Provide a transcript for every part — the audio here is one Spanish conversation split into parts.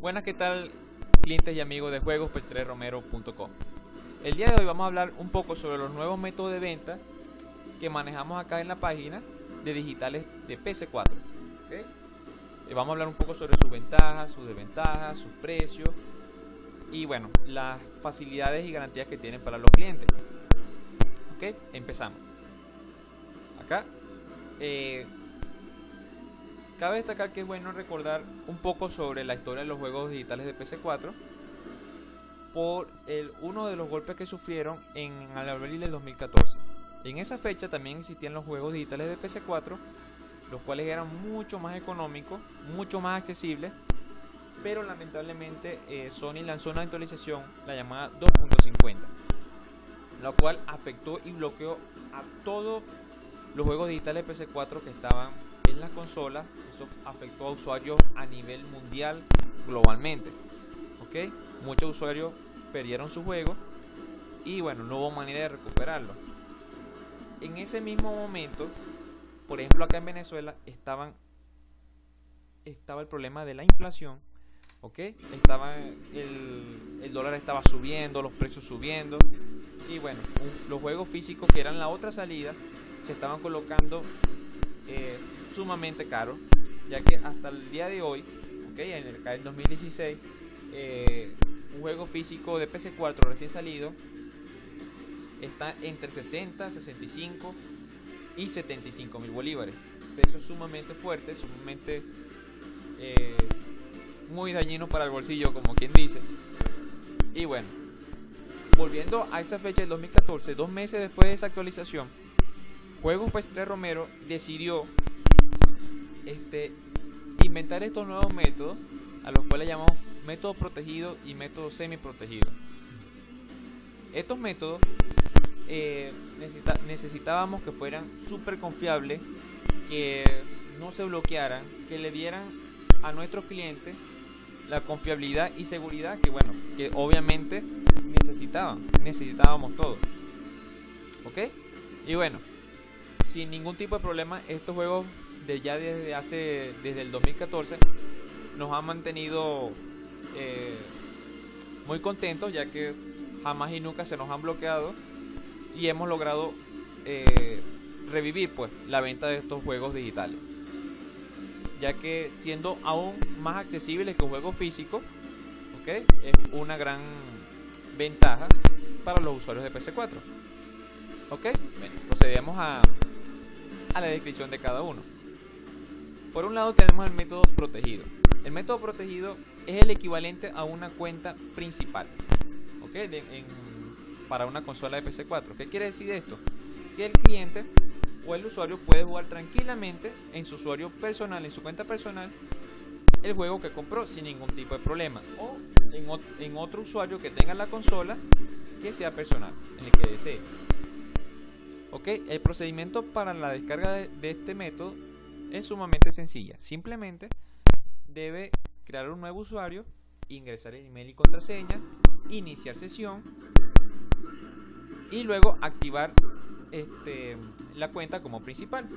Buenas, ¿qué tal, clientes y amigos de juegos pues3romero.com? El día de hoy vamos a hablar un poco sobre los nuevos métodos de venta que manejamos acá en la página de digitales de PC4. ¿Okay? Vamos a hablar un poco sobre sus ventajas, sus desventajas, sus precios y bueno, las facilidades y garantías que tienen para los clientes. ¿Ok? Empezamos. Acá cabe destacar que es bueno recordar un poco sobre la historia de los juegos digitales de PC4 por uno de los golpes que sufrieron en abril del 2014. En esa fecha también existían los juegos digitales de PC4, los cuales eran mucho más económicos, mucho más accesibles, pero lamentablemente Sony lanzó una actualización, la llamada 2.50, la cual afectó y bloqueó a todos los juegos digitales de PC4 que estaban en las consolas. Esto afectó a usuarios a nivel mundial, globalmente. ¿Ok? Muchos usuarios perdieron su juego y bueno, no hubo manera de recuperarlo. En ese mismo momento, por ejemplo acá en Venezuela, estaba el problema de la inflación. ¿Ok? El dólar estaba subiendo, los precios subiendo. Y bueno, los juegos físicos que eran la otra salida se estaban colocando sumamente caros, ya que hasta el día de hoy, ¿okay? En el 2016, un juego físico de PC4 recién salido está entre 60, 65 y 75 mil bolívares. Eso es sumamente fuerte, sumamente muy dañino para el bolsillo, como quien dice. Y bueno, volviendo a esa fecha del 2014, 2 meses después de esa actualización, Juegos Pues3 Romero decidió inventar estos nuevos métodos, a los cuales llamamos método protegido y método semi protegido. Estos métodos necesitábamos que fueran súper confiables, que no se bloquearan, que le dieran a nuestros clientes la confiabilidad y seguridad que obviamente necesitábamos todos. ¿Ok? Y bueno, sin ningún tipo de problema, estos juegos desde el 2014 nos han mantenido muy contentos, ya que jamás y nunca se nos han bloqueado y hemos logrado revivir pues la venta de estos juegos digitales, ya que siendo aún más accesibles que un juego físico, ¿okay? Es una gran ventaja para los usuarios de PC4. ¿Ok? Bueno, procedemos a la descripción de cada uno. Por un lado tenemos el método protegido. El método protegido es el equivalente a una cuenta principal, ¿ok? Para una consola de PC4. ¿Qué quiere decir esto? Que el cliente o el usuario puede jugar tranquilamente en su usuario personal, en su cuenta personal, el juego que compró sin ningún tipo de problema, o en otro usuario que tenga la consola que sea personal, en el que desee. ¿Ok? El procedimiento para la descarga de este método es sumamente sencilla. Simplemente debe crear un nuevo usuario, ingresar el email y contraseña, iniciar sesión y luego activar la cuenta como principal.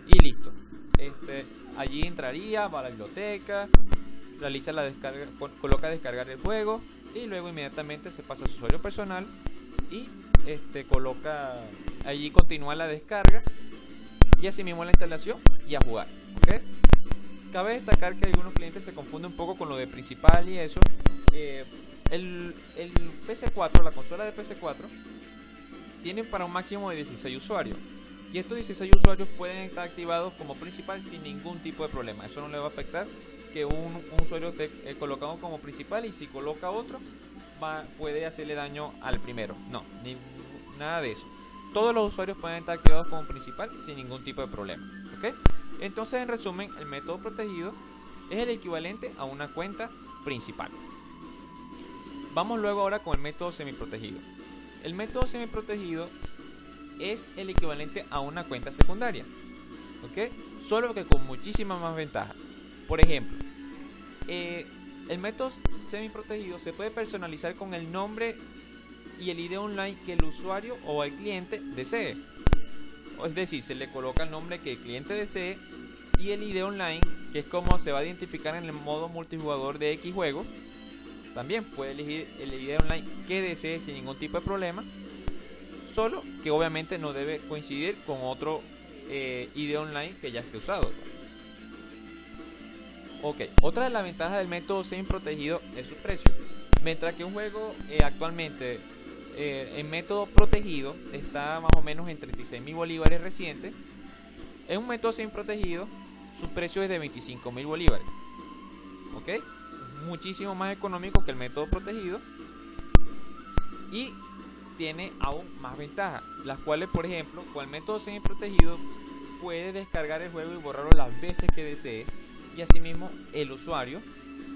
Y listo. Allí entraría, va a la biblioteca, realiza la descarga, coloca a descargar el juego y luego inmediatamente se pasa a su usuario personal y coloca allí, continúa la descarga y así mismo la instalación y a jugar. ¿Okay? Cabe destacar que algunos clientes se confunden un poco con lo de principal y eso. El PC4, la consola de PC4 tiene para un máximo de 16 usuarios y estos 16 usuarios pueden estar activados como principal sin ningún tipo de problema. Eso no le va a afectar que un usuario esté colocado como principal y si coloca otro puede hacerle daño al primero. No, nada de eso. Todos los usuarios pueden estar activados como principal sin ningún tipo de problema. ¿Okay? Entonces, en resumen, el método protegido es el equivalente a una cuenta principal. Vamos luego ahora con el método semiprotegido. El método semiprotegido es el equivalente a una cuenta secundaria. ¿Ok? Solo que con muchísimas más ventajas. Por ejemplo, el método semiprotegido se puede personalizar con el nombre y el ID online que el usuario o el cliente desee. Es decir, se le coloca el nombre que el cliente desee y el ID online que es como se va a identificar en el modo multijugador de X juego. También puede elegir el ID online que desee sin ningún tipo de problema, solo que obviamente no debe coincidir con otro ID online que ya esté usado. Ok, otra de las ventajas del método semi-protegido es su precio. Mientras que un juego actualmente en método protegido está más o menos en 36.000 bolívares recientes, en un método semi-protegido su precio es de 25.000 bolívares. Ok, muchísimo más económico que el método protegido y tiene aún más ventajas, las cuales, por ejemplo, con el método semi-protegido puede descargar el juego y borrarlo las veces que desee, y asimismo el usuario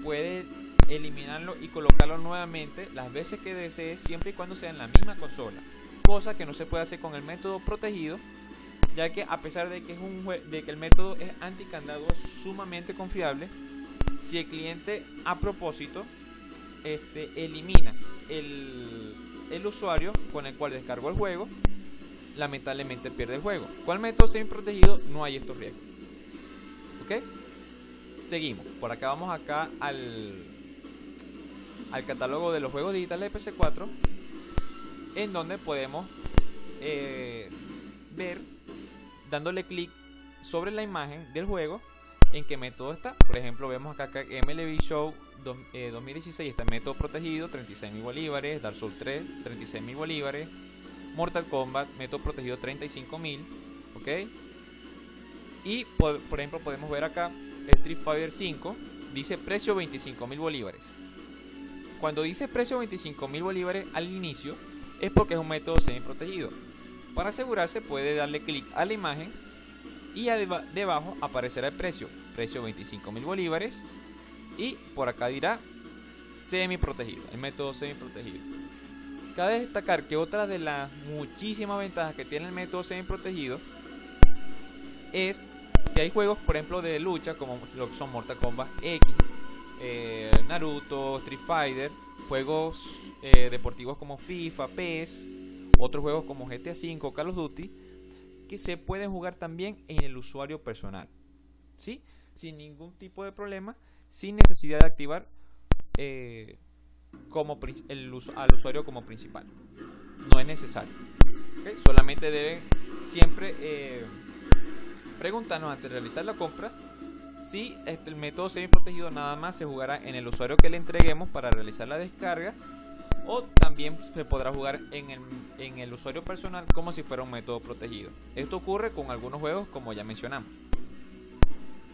puede eliminarlo y colocarlo nuevamente las veces que desee, siempre y cuando sea en la misma consola, cosa que no se puede hacer con el método protegido, ya que a pesar de que el método es anticandado, es sumamente confiable. Si el cliente a propósito elimina el usuario con el cual descargó el juego, lamentablemente pierde el juego. Con el método semi-protegido no hay estos riesgos. ¿Ok? Seguimos. Por acá vamos acá al catálogo de los juegos digitales de PC4, en donde podemos ver, dándole clic sobre la imagen del juego, en qué método está. Por ejemplo, vemos acá que MLB Show 2016 está en método protegido, 36.000 bolívares. Dark Souls 3, 36.000 bolívares. Mortal Kombat, método protegido, 35.000. ¿Ok? Y por ejemplo, podemos ver acá Street Fighter 5, dice precio 25.000 bolívares. Cuando dice precio 25.000 bolívares al inicio, es porque es un método semi-protegido. Para asegurarse, puede darle clic a la imagen y debajo aparecerá el precio 25.000 bolívares, y por acá dirá semi-protegido, el método semi-protegido. Cabe destacar que otra de las muchísimas ventajas que tiene el método semi-protegido es que hay juegos, por ejemplo, de lucha, como lo que son Mortal Kombat X, Naruto, Street Fighter, juegos deportivos como FIFA, PES, otros juegos como GTA V, Call of Duty, que se pueden jugar también en el usuario personal, ¿sí? Sin ningún tipo de problema, sin necesidad de activar al usuario como principal. No es necesario, ¿okay? Solamente deben siempre preguntarnos antes de realizar la compra si el método semi-protegido nada más se jugará en el usuario que le entreguemos para realizar la descarga, o también se podrá jugar en el usuario personal como si fuera un método protegido. Esto ocurre con algunos juegos, como ya mencionamos.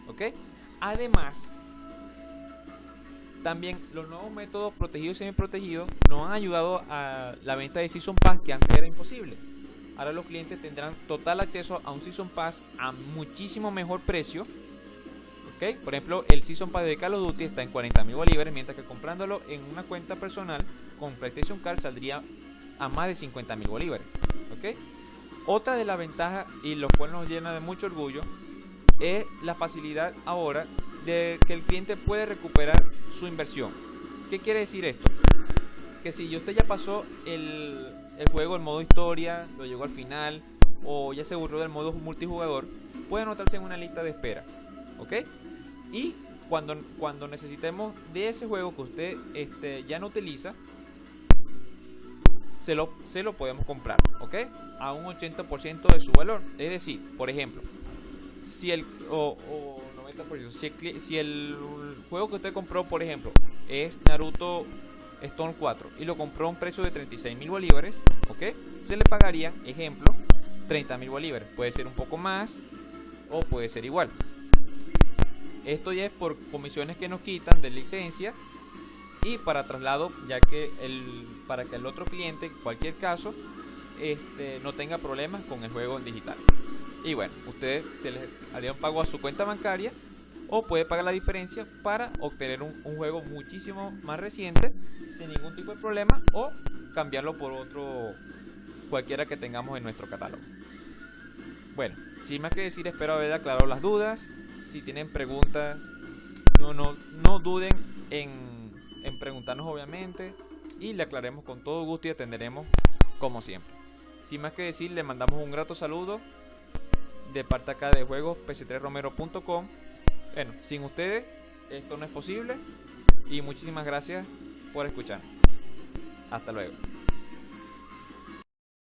¿Ok? Además, también los nuevos métodos protegidos y semi-protegidos nos han ayudado a la venta de Season Pass, que antes era imposible. Ahora los clientes tendrán total acceso a un Season Pass a muchísimo mejor precio. ¿Okay? Por ejemplo, el Season Pass de Call of Duty está en 40.000 bolívares, mientras que comprándolo en una cuenta personal con PlayStation Card saldría a más de 50.000 bolívares. ¿Okay? Otra de las ventajas, y lo cual nos llena de mucho orgullo, es la facilidad ahora de que el cliente puede recuperar su inversión. ¿Qué quiere decir esto? Que si usted ya pasó el juego en modo historia, lo llegó al final, o ya se aburrió del modo multijugador, puede anotarse en una lista de espera. ¿Ok? Y cuando necesitemos de ese juego que usted ya no utiliza, se lo podemos comprar, ¿ok? A un 80% de su valor. Es decir, por ejemplo, si el 90%, si el juego que usted compró, por ejemplo, es Naruto Stone 4 y lo compró a un precio de 36.000 bolívares, ¿ok? Se le pagaría, ejemplo, 30.000 bolívares. Puede ser un poco más o puede ser igual. Esto ya es por comisiones que nos quitan de licencia y para traslado, ya que para que el otro cliente, en cualquier caso, no tenga problemas con el juego en digital. Y bueno, usted se le haría un pago a su cuenta bancaria, o puede pagar la diferencia para obtener un juego muchísimo más reciente sin ningún tipo de problema, o cambiarlo por otro cualquiera que tengamos en nuestro catálogo. Bueno, sin más que decir, espero haber aclarado las dudas. Si tienen preguntas, no duden en preguntarnos, obviamente, y le aclaremos con todo gusto y atenderemos como siempre. Sin más que decir, le mandamos un grato saludo de parte acá de juegos pc3romero.com, Bueno, sin ustedes esto no es posible y muchísimas gracias por escuchar. Hasta luego.